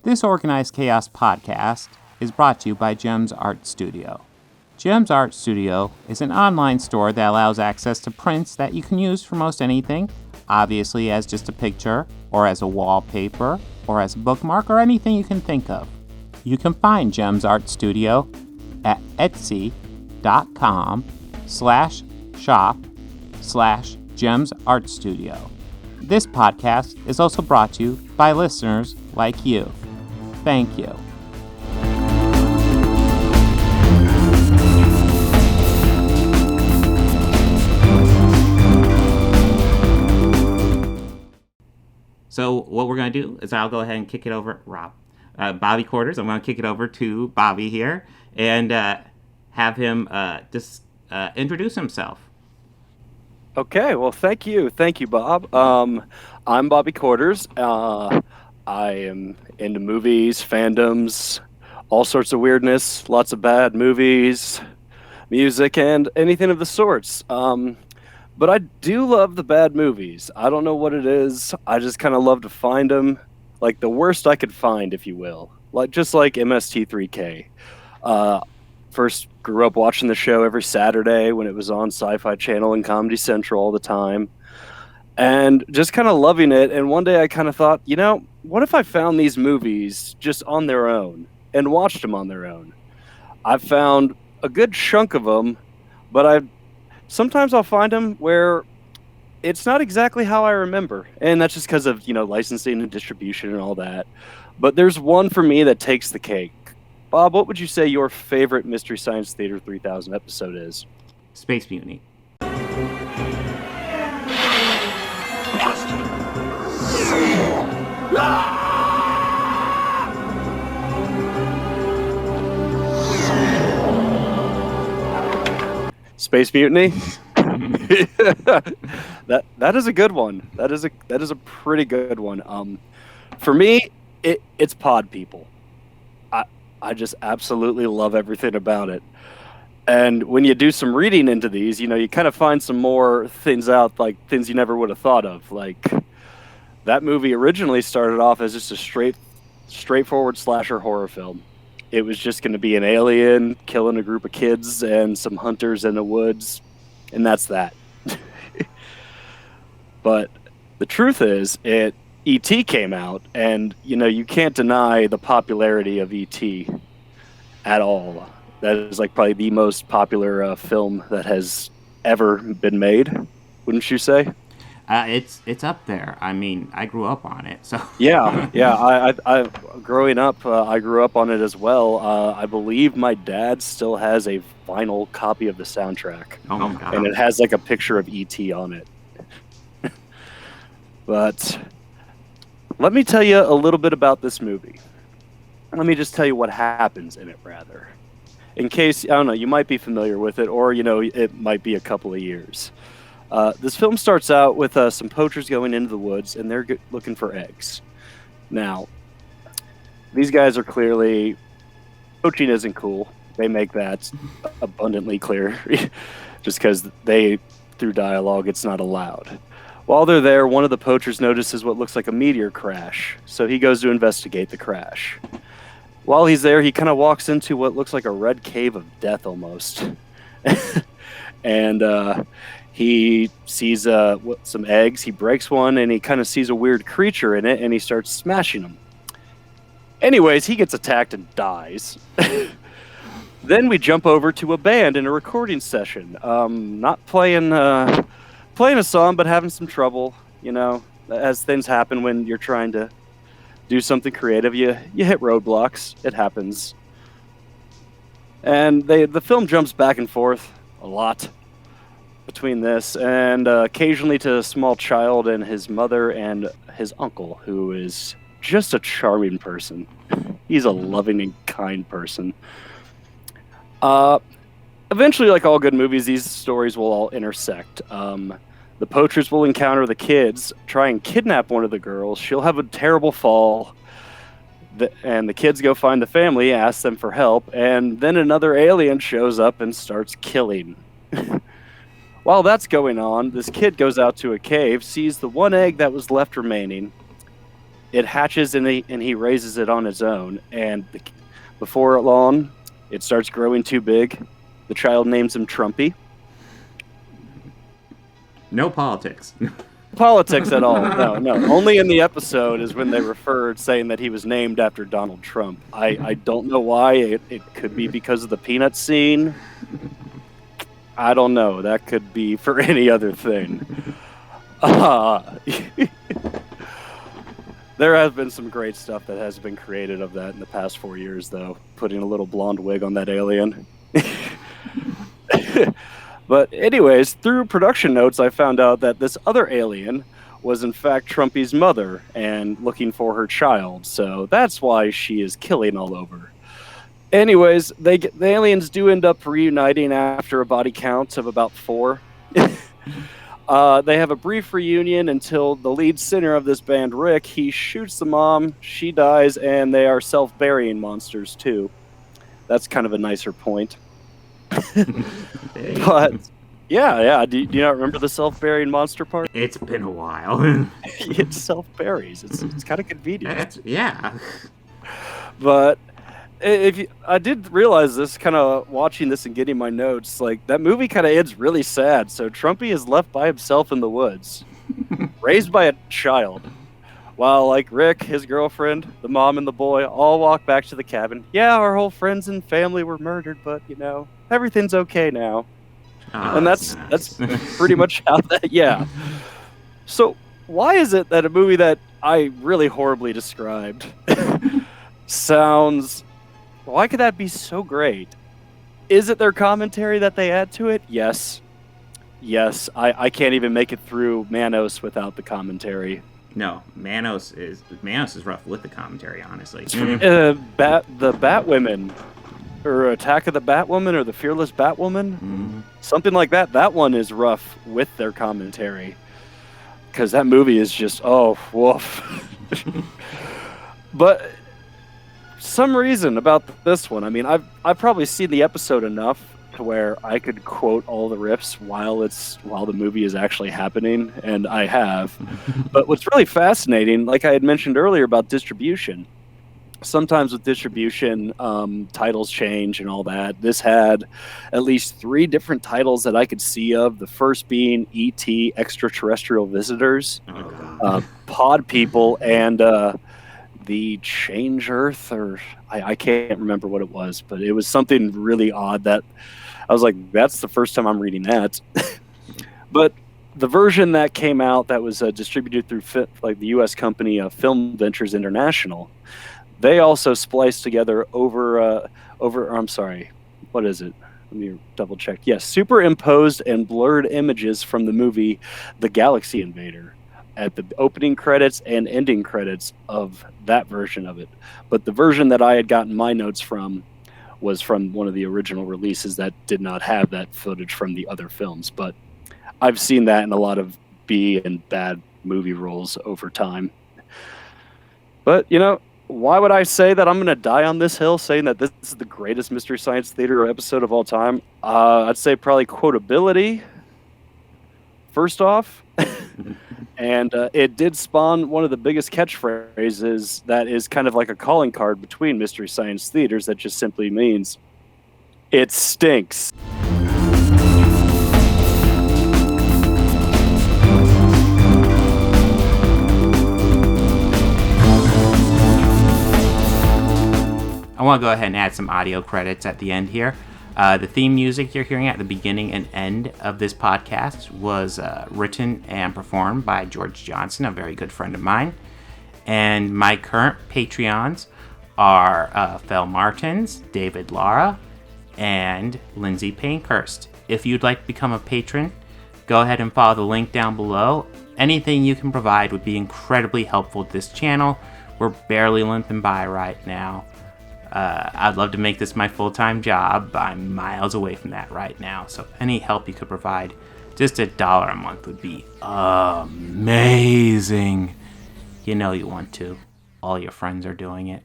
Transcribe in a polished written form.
This Organized Chaos podcast is brought to you by JEMS Art Studio. JEMS Art Studio is an online store that allows access to prints that you can use for most anything, obviously as just a picture, or as a wallpaper, or as a bookmark, or anything you can think of. You can find JEMS Art Studio at etsy.com/shop/JEMS Art Studio. This podcast is also brought to you by listeners like you. Thank you. So what we're going to do is I'll go ahead and kick it over, Bobby Quarters. I'm going to kick it over to Bobby here and have him just introduce himself. Okay, well, thank you, Bob. I'm Bobby Quarters. I am into movies, fandoms, all sorts of weirdness, lots of bad movies, music, and anything of the sorts. But I do love the bad movies. I don't know what it is. I just kind of love to find them, like the worst I could find, if you will. Just like MST3K. First grew up watching the show every Saturday when it was on Sci-Fi Channel and Comedy Central all the time. And just kind of loving it. And one day I kind of thought, what if I found these movies just on their own and watched them on their own? I've found a good chunk of them, but sometimes I'll find them where it's not exactly how I remember. And that's just because of, licensing and distribution and all that. But there's one for me that takes the cake. Bob, what would you say your favorite Mystery Science Theater 3000 episode is? Space Mutiny. Space Mutiny? that is a good one. That is a pretty good one. For me, it's Pod People. I just absolutely love everything about it. And when you do some reading into these, you kind of find some more things out, like things you never would have thought of. Like that movie originally started off as just a straightforward slasher horror film. It was just going to be an alien killing a group of kids and some hunters in the woods, and that's that. But the truth is, E.T. came out, and you can't deny the popularity of E.T. at all. That is probably the most popular film that has ever been made, wouldn't you say? It's up there. I mean, I grew up on it, so yeah. I growing up, I grew up on it as well. I believe my dad still has a vinyl copy of the soundtrack. Oh my God. And it has a picture of E.T. on it. But let me tell you a little bit about this movie. Let me just tell you what happens in it, rather. In case, I don't know, you might be familiar with it, or, it might be a couple of years. This film starts out with some poachers going into the woods, and they're looking for eggs. Now, these guys are clearly... Poaching isn't cool. They make that abundantly clear. Just because through dialogue, it's not allowed. While they're there, one of the poachers notices what looks like a meteor crash, so he goes to investigate the crash. While he's there, he kind of walks into what looks like a red cave of death almost. And he sees some eggs, he breaks one, and he kind of sees a weird creature in it, and he starts smashing them. Anyways, he gets attacked and dies. Then we jump over to a band in a recording session. Not playing a song, but having some trouble, as things happen when you're trying to do something creative. You hit roadblocks. It happens. And the film jumps back and forth a lot between this and occasionally to a small child and his mother and his uncle, who is just a charming person. He's a loving and kind person. Eventually, like all good movies, these stories will all intersect. The poachers will encounter the kids, try and kidnap one of the girls. She'll have a terrible fall, and the kids go find the family, ask them for help, and then another alien shows up and starts killing. While that's going on, this kid goes out to a cave, sees the one egg that was left remaining, it hatches and he raises it on his own. And before long, it starts growing too big. The child names him Trumpy. No politics. Politics at all. No. Only in the episode is when they referred saying that he was named after Donald Trump. I don't know why. It could be because of the peanut scene. I don't know. That could be for any other thing. There has been some great stuff that has been created of that in the past 4 years, though. Putting a little blonde wig on that alien. But anyways, through production notes, I found out that this other alien was in fact Trumpy's mother and looking for her child. So that's why she is killing all over. Anyways, the aliens do end up reuniting after a body count of about 4. They have a brief reunion until the lead singer of this band, Rick, he shoots the mom, she dies, and they are self-burying monsters too. That's kind of a nicer point. But yeah. Do you not remember the self-burying monster part? It's been a while. It self-buries. It's kind of convenient. Yeah. But I did realize this, kind of watching this and getting my notes, like that movie kind of ends really sad. So Trumpy is left by himself in the woods, raised by a child, while like Rick, his girlfriend, the mom, and the boy all walk back to the cabin. Yeah, our whole friends and family were murdered, but everything's okay now. Oh, and that's pretty much how that. Yeah. So why is it that a movie that I really horribly described sounds? Why could that be so great? Is it their commentary that they add to it? Yes. I can't even make it through Manos without the commentary. No, Manos is rough with the commentary, honestly. The Batwomen, or Attack of the Batwoman, or the Fearless Batwoman, something like that. That one is rough with their commentary, because that movie is just woof. But some reason about this one. I mean, I've probably seen the episode enough to where I could quote all the riffs while the movie is actually happening, and I have. But what's really fascinating, like I had mentioned earlier about distribution, sometimes with distribution, titles change and all that. This had at least 3 different titles that I could see of. The first being E.T. Extraterrestrial Visitors, Pod People, and the Change Earth, or I can't remember what it was, but it was something really odd that I was like, that's the first time I'm reading that. But the version that came out that was distributed through the U.S. company Film Ventures International, they also spliced together I'm sorry, what is it? Let me double check. Yes, superimposed and blurred images from the movie The Galaxy Invader at the opening credits and ending credits of that version of it. But the version that I had gotten my notes from was from one of the original releases that did not have that footage from the other films. But I've seen that in a lot of B and bad movie roles over time. But, why would I say that I'm going to die on this hill saying that this is the greatest Mystery Science Theater episode of all time? I'd say probably quotability, first off. And it did spawn one of the biggest catchphrases that is kind of like a calling card between Mystery Science Theaters that just simply means, it stinks. I want to go ahead and add some audio credits at the end here. The theme music you're hearing at the beginning and end of this podcast was written and performed by George Johnson, a very good friend of mine. And my current Patreons are Fel Martins, David Lara, and Lindsay Pankhurst. If you'd like to become a patron, go ahead and follow the link down below. Anything you can provide would be incredibly helpful to this channel. We're barely limping by right now. I'd love to make this my full-time job. I'm miles away from that right now. So any help you could provide, just $1 a month would be amazing. You know you want to. All your friends are doing it.